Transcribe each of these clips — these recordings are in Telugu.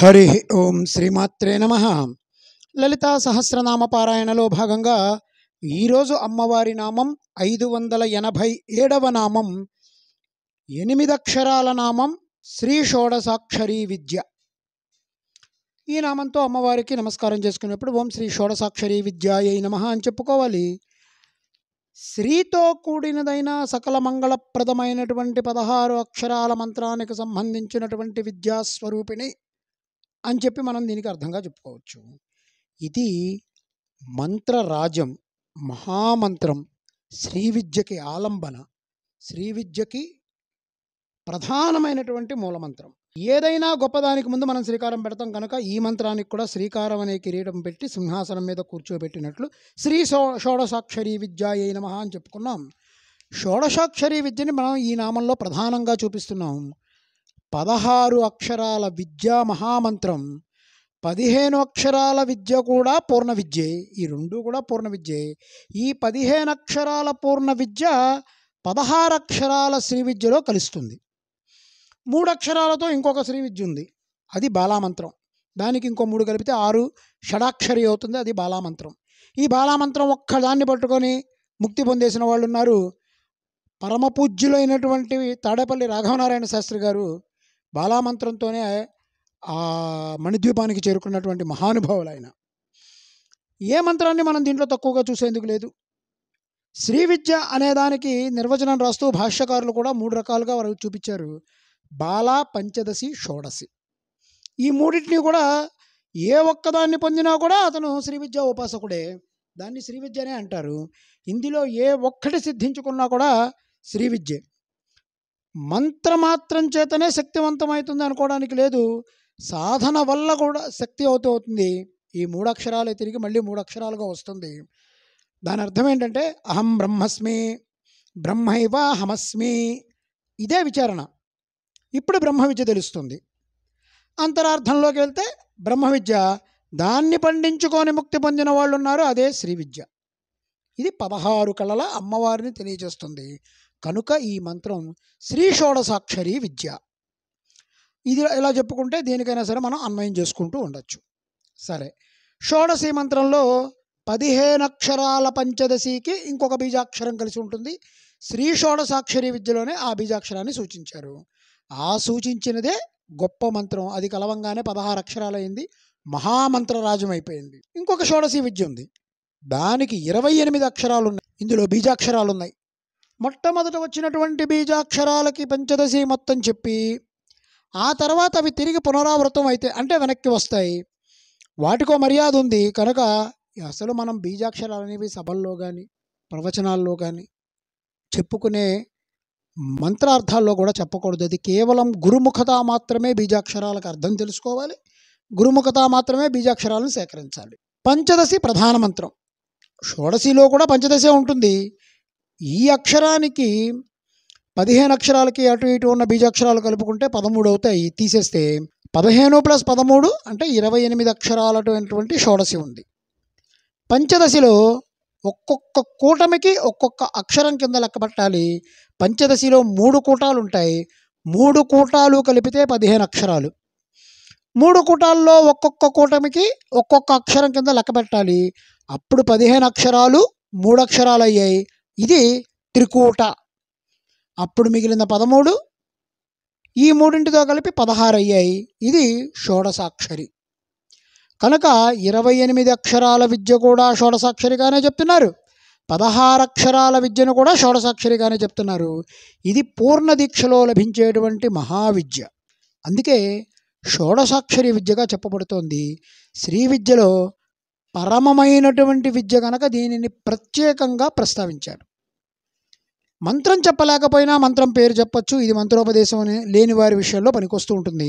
హరి ఓం శ్రీమాత్రే నమః. లలితా సహస్రనామ పారాయణలో భాగంగా ఈరోజు అమ్మవారి నామం 587వ నామం, 8 అక్షరాల నామం శ్రీ షోడసాక్షరీ విద్య. ఈ నామంతో అమ్మవారికి నమస్కారం చేసుకునేప్పుడు ఓం శ్రీ షోడసాక్షరీ విద్యాయై నమః అని చెప్పుకోవాలి. శ్రీతో కూడినదైన సకల మంగళప్రదమైనటువంటి 16 అక్షరాల మంత్రానికి సంబంధించినటువంటి విద్యాస్వరూపిణి అని చెప్పి మనం దీనికి అర్థంగా చెప్పుకోవచ్చు. ఇది మంత్రరాజం, మహామంత్రం, శ్రీ విద్యకి ఆలంబన, శ్రీ విద్యకి ప్రధానమైనటువంటి మూలమంత్రం. ఏదైనా గొప్పదానికి ముందు మనం శ్రీకారం పెడతాం కనుక ఈ మంత్రానికి కూడా శ్రీకారం అనే కిరీటం పెట్టి సింహాసనం మీద కూర్చోబెట్టినట్లు శ్రీ షోడసాక్షరీ విద్యాయై నమః అని చెప్పుకున్నాం. షోడసాక్షరీ విద్యని మనం ఈ నామంలో ప్రధానంగా చూపిస్తున్నాం. 16 అక్షరాల విద్యా మహామంత్రం, 15 అక్షరాల విద్య కూడా పూర్ణ విద్యే. ఈ రెండు కూడా పూర్ణ విద్యే. ఈ 15 అక్షరాల పూర్ణ విద్య 16 అక్షరాల శ్రీ విద్యలో కలుస్తుంది. 3 అక్షరాలతో ఇంకొక శ్రీ విద్య ఉంది, అది బాలామంత్రం. దానికి ఇంకో 3 కలిపితే 6 షడాక్షరి అవుతుంది, అది బాలామంత్రం. ఈ బాలామంత్రం ఒక్కదాన్ని పట్టుకొని ముక్తి పొందేసిన వాళ్ళు ఉన్నారు. పరమ పూజ్యులైనటువంటి తాడేపల్లి రాఘవనారాయణ శాస్త్రి గారు బాలామంత్రంతోనే ఆ మణిద్వీపానికి చేరుకున్నటువంటి మహానుభావులు ఆయన. ఏ మంత్రాన్ని మనం దీంట్లో తక్కువగా చూసేందుకు లేదు. శ్రీ విద్య అనేదానికి నిర్వచనం రాస్తూ భాష్యకారులు కూడా 3 రకాలుగా వారు చూపించారు: బాల, పంచదశి, షోడశి. ఈ మూడింటిని కూడా ఏ ఒక్కదాన్ని పొందినా కూడా అతను శ్రీ విద్య ఉపాసకుడే, దాన్ని శ్రీ విద్యనే అంటారు. ఇందులో ఏ ఒక్కటి సిద్ధించుకున్నా కూడా శ్రీ విద్యే. మంత్రమాత్రం చేతనే శక్తివంతమవుతుంది అనుకోవడానికి లేదు, సాధన వల్ల కూడా శక్తి అవుతుంది. ఈ 3 అక్షరాలే తిరిగి మళ్ళీ 3 అక్షరాలుగా వస్తుంది. దాని అర్థం ఏంటంటే అహం బ్రహ్మస్మి, బ్రహ్మైవ అహమస్మి, ఇదే విచారణ. ఇప్పుడు బ్రహ్మ విద్య తెలుస్తుంది. అంతరార్థంలోకి వెళ్తే బ్రహ్మ విద్య, దాన్ని పండించుకొని ముక్తి పొందిన వాళ్ళు ఉన్నారు, అదే శ్రీ విద్య. ఇది 16 కళల అమ్మవారిని తెలియజేస్తుంది. కనుక ఈ మంత్రం శ్రీ షోడసాక్షరీ విద్య. ఇది ఇలా చెప్పుకుంటే దేనికైనా సరే మనం అన్వయం చేసుకుంటూ ఉండొచ్చు. సరే, షోడశి మంత్రంలో 15 అక్షరాల పంచదశికి ఇంకొక బీజాక్షరం కలిసి ఉంటుంది. శ్రీ షోడసాక్షరీ విద్యలోనే ఆ బీజాక్షరాన్ని సూచించారు. ఆ సూచించినదే గొప్ప మంత్రం. అది కలవంగానే 16 అక్షరాలైంది, మహామంత్రరాజం అయిపోయింది. ఇంకొక షోడశి విద్య ఉంది, దానికి 28 అక్షరాలు ఉన్నాయి. ఇందులో బీజాక్షరాలు ఉన్నాయి. మొట్టమొదట వచ్చినటువంటి బీజాక్షరాలకి పంచదశి మొత్తం చెప్పి ఆ తర్వాత అవి తిరిగి పునరావృతం అయితే అంటే వెనక్కి వస్తాయి. వాటికో మర్యాద ఉంది కనుక అసలు మనం బీజాక్షరాలు అనేవి సభల్లో కానీ ప్రవచనాల్లో కానీ చెప్పుకునే మంత్రార్థాల్లో కూడా చెప్పకూడదు. అది కేవలం గురుముఖత మాత్రమే బీజాక్షరాలకు అర్థం తెలుసుకోవాలి, గురుముఖత మాత్రమే బీజాక్షరాలను సేకరించాలి. పంచదశి ప్రధాన మంత్రం. షోడశిలో కూడా పంచదశే ఉంటుంది. ఈ అక్షరానికి 15 అక్షరాలకి అటు ఇటు ఉన్న బీజాక్షరాలు కలుపుకుంటే 13 అవుతాయి. తీసేస్తే 15 + 13 అంటే 28 అక్షరాలటువంటి షోడశి ఉంది. పంచదశిలో ఒక్కొక్క కూటమికి ఒక్కొక్క అక్షరం కింద లెక్క పెట్టాలి. పంచదశిలో 3 కూటాలు ఉంటాయి. 3 కూటాలు కలిపితే 15 అక్షరాలు. 3 కూటాల్లో ఒక్కొక్క కూటమికి ఒక్కొక్క అక్షరం కింద లెక్క పెట్టాలి. అప్పుడు 15 అక్షరాలు 3 అక్షరాలు అయ్యాయి. ఇది త్రికూట. అప్పుడు మిగిలిన 13 ఈ మూడింటితో కలిపి 16 అయ్యాయి. ఇది షోడసాక్షరి. కనుక 28 అక్షరాల విద్య కూడా షోడసాక్షరిగానే చెప్తున్నారు, 16 అక్షరాల విద్యను కూడా షోడసాక్షరిగానే చెప్తున్నారు. ఇది పూర్ణ దీక్షలో లభించేటువంటి మహావిద్య. అందుకే షోడసాక్షరి విద్యగా చెప్పబడుతోంది. శ్రీ విద్యలో పరమమైనటువంటి విద్య కనుక దీనిని ప్రత్యేకంగా ప్రస్తావించారు. మంత్రం చెప్పలేకపోయినా మంత్రం పేరు చెప్పచ్చు. ఇది మంత్రోపదేశం లేని వారి విషయంలో పనికొస్తూ ఉంటుంది.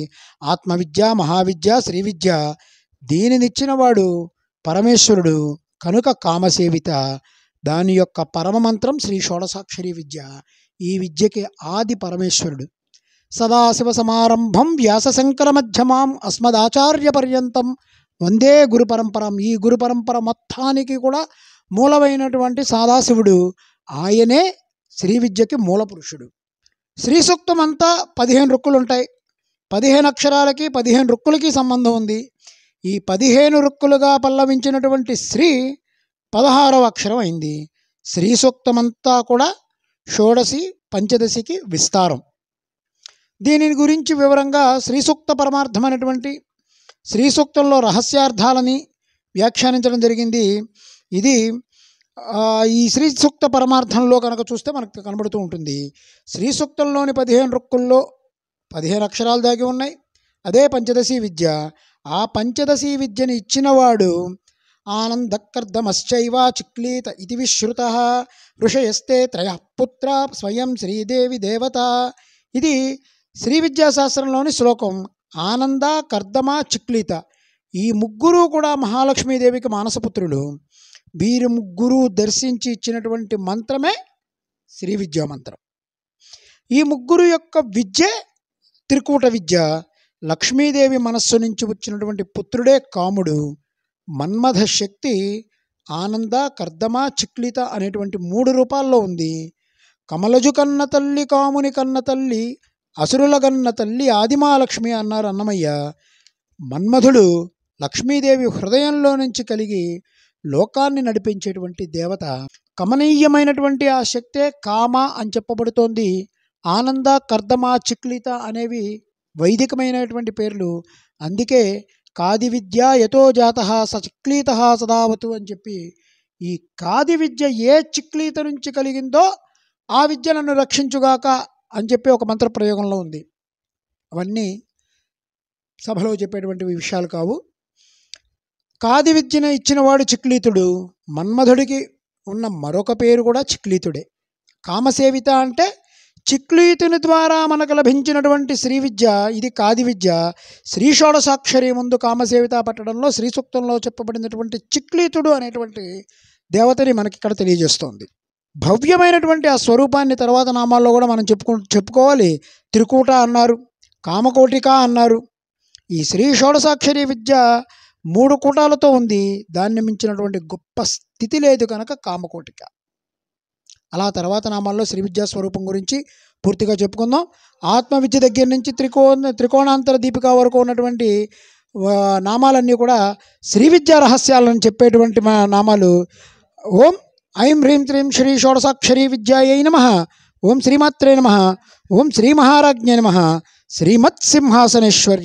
ఆత్మవిద్య, మహావిద్య, శ్రీ విద్య దీనినిచ్చినవాడు పరమేశ్వరుడు కనుక కామసేవిత. దాని యొక్క పరమమంత్రం శ్రీ షోడసాక్షరీ విద్య. ఈ విద్యకి ఆది పరమేశ్వరుడు. సదాశివ సమారంభం వ్యాసశంకర మధ్యమాం అస్మదాచార్య పర్యంతం వందే గురు పరంపరం. ఈ గురు పరంపర మొత్తానికి కూడా మూలమైనటువంటి సదాశివుడు, ఆయనే శ్రీ విద్యకి మూల పురుషుడు. శ్రీ సూక్తం అంతా 15 రుక్కులు ఉంటాయి. 15 అక్షరాలకి 15 రుక్కులకి సంబంధం ఉంది. ఈ 15 రుక్కులుగా పల్లవించినటువంటి శ్రీ 16వ అక్షరం అయింది. శ్రీ సూక్తమంతా కూడా షోడశి పంచదశికి విస్తారం. దీని గురించి వివరంగా శ్రీ సూక్త పరమార్థం అనేటువంటి శ్రీ సూక్తంలో రహస్యార్థాలని వ్యాఖ్యానించడం జరిగింది. ఇది ఈ శ్రీ సూక్త పరమార్థంలో కనుక చూస్తే మనకు కనబడుతూ ఉంటుంది. శ్రీ సూక్తంలోని 15 రుక్కుల్లో 15 అక్షరాలు దాగి ఉన్నాయి. అదే పంచదశి విద్య. ఆ పంచదశి విద్యని ఇచ్చినవాడు ఆనందకర్దమశ్చైవ చిక్లీత ఇది విశ్రుత ఋషయస్తే త్రయః పుత్ర స్వయం శ్రీదేవి దేవత. ఇది శ్రీ విద్యాశాస్త్రంలోని శ్లోకం. ఆనంద, కర్దమ, చిక్లీత ఈ ముగ్గురు కూడా మహాలక్ష్మీదేవికి మానసపుత్రులు. వీరి ముగ్గురు దర్శించి ఇచ్చినటువంటి మంత్రమే శ్రీ విద్యా మంత్రం. ఈ ముగ్గురు యొక్క విద్య త్రికూట విద్య. లక్ష్మీదేవి మనస్సు నుంచి వచ్చినటువంటి పుత్రుడే కాముడు. మన్మథ శక్తి ఆనంద, కర్దమ, చిక్లిత అనేటువంటి 3 రూపాల్లో ఉంది. కమలజు కన్న తల్లి, కాముని కన్న తల్లి, అసురుల కన్న తల్లి ఆదిమాలక్ష్మి అన్నారు అన్నమయ్య. మన్మధుడు లక్ష్మీదేవి హృదయంలో నుంచి కలిగి లోకాన్ని నడిపించేటువంటి దేవత. కమనీయమైనటువంటి ఆ శక్తే కామ అని చెప్పబడుతోంది. ఆనంద, కర్దమ, చిక్లిత అనేవి వైదికమైనటువంటి పేర్లు. అందుకే కాది విద్య యతో జాత స చిక్లీత సదావతు అని చెప్పి ఈ కాది విద్య ఏ చిక్లీత నుంచి కలిగిందో ఆ విద్య నన్ను రక్షించుగాక అని చెప్పి ఒక మంత్ర ప్రయోగంలో ఉంది. అవన్నీ సభలో చెప్పేటువంటి విషయాలు కావు. కాది విద్యను ఇచ్చినవాడు చిక్లీతుడు. మన్మధుడికి ఉన్న మరొక పేరు కూడా చిక్లీతుడే. కామసేవిత అంటే చిక్లీతుని ద్వారా మనకు లభించినటువంటి శ్రీ విద్య. ఇది కాది విద్య. శ్రీ షోడశాక్షరి ముందు కామసేవిత పట్టడంలో శ్రీ సూక్తంలో చెప్పబడినటువంటి చిక్లీతుడు అనేటువంటి దేవతని మనకి ఇక్కడ తెలియజేస్తోంది. భవ్యమైనటువంటి ఆ స్వరూపాన్ని తర్వాత నామాల్లో కూడా మనం చెప్పుకోవాలి. త్రికూట అన్నారు, కామకోటిక అన్నారు. ఈ శ్రీ షోడశాక్షరి విద్య 3 కూటాలతో ఉంది. దాన్ని మించినటువంటి గొప్ప స్థితి లేదు కనుక కామకోటిక. అలా తర్వాత నామాల్లో శ్రీ విద్యా స్వరూపం గురించి పూర్తిగా చెప్పుకుందాం. ఆత్మవిద్య దగ్గర నుంచి త్రికోణాంతర దీపిక వరకు ఉన్నటువంటి నామాలన్నీ కూడా శ్రీ విద్యా రహస్యాలను చెప్పేటువంటి నామాలు. ఓం ఐం హ్రీం శ్రీం శ్రీ షోడశాక్షరీ విద్యాయై నమః. ఓం శ్రీమాత్రే నమః. ఓం శ్రీ మహారాజ్ఞే నమః. శ్రీమత్ సింహాసనేశ్వర్య.